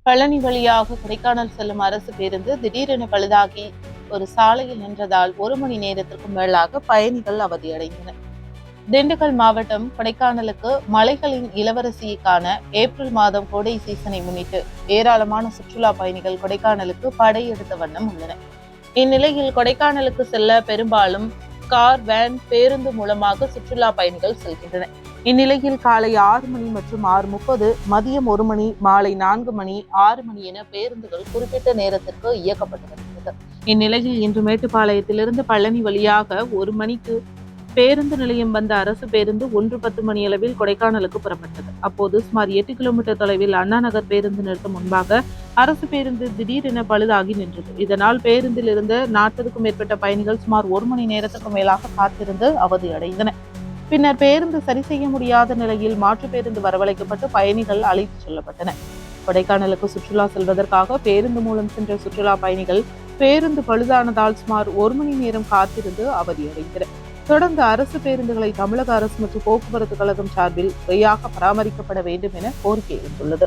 பழனி வழியாக கொடைக்கானல் செல்லும் அரசு பேருந்து திடீரென பழுதாகி ஒரு சாலையில் நின்றதால் 1 மணி நேரத்திற்கும் மேலாக பயணிகள் அவதியடைந்தனர். திண்டுக்கல் மாவட்டம் கொடைக்கானலுக்கு மலைகளின் இளவரசியை காண ஏப்ரல் மாதம் கோடை சீசனை முன்னிட்டு ஏராளமான சுற்றுலா பயணிகள் கொடைக்கானலுக்கு படையெடுத்த வண்ணம் உள்ளனர். இந்நிலையில் கொடைக்கானலுக்கு செல்ல பெரும்பாலும் கார், வேன், பேருந்து மூலமாக சுற்றுலா பயணிகள் செல்கின்றனர். இந்நிலையில் காலை 6 மணி மற்றும் 6:30, மதியம் 1 மணி, மாலை 4 மணி, 6 மணி என பேருந்துகள் குறிப்பிட்ட நேரத்திற்கு இயக்கப்பட்டு வருகிறது. இந்நிலையில் இன்று மேட்டுப்பாளையத்திலிருந்து பழனி வழியாக 1 மணிக்கு பேருந்து நிலையம் வந்த அரசு பேருந்து 1:10 மணியளவில் கொடைக்கானலுக்கு புறப்பட்டது. அப்போது சுமார் 8 கிலோமீட்டர் தொலைவில் அண்ணா நகர் பேருந்து நிறுத்தம் முன்பாக அரசு பேருந்து திடீரென பழுதாகி நின்றது. இதனால் பேருந்தில் இருந்த 40க்கும் மேற்பட்ட பயணிகள் சுமார் 1 மணி நேரத்துக்கு மேலாக காத்திருந்து அவதியடைந்தனர். பின்னர் பேருந்து சரி செய்ய முடியாத நிலையில் மாற்று பேருந்து வரவழைக்கப்பட்டு பயணிகள் அழைத்துச் செல்லப்பட்டனர். கொடைக்கானலுக்கு சுற்றுலா செல்வதற்காக பேருந்து மூலம் சென்ற சுற்றுலா பயணிகள் பேருந்து பழுதானதால் சுமார் 1 மணி நேரம் காத்திருந்து அவதியடைந்தனர். தொடர்ந்து அரசு பேருந்துகளை தமிழக அரசு மற்றும் போக்குவரத்து கழகம் சார்பில் முறையாக பராமரிக்கப்பட வேண்டும் என கோரிக்கை எழுந்துள்ளது.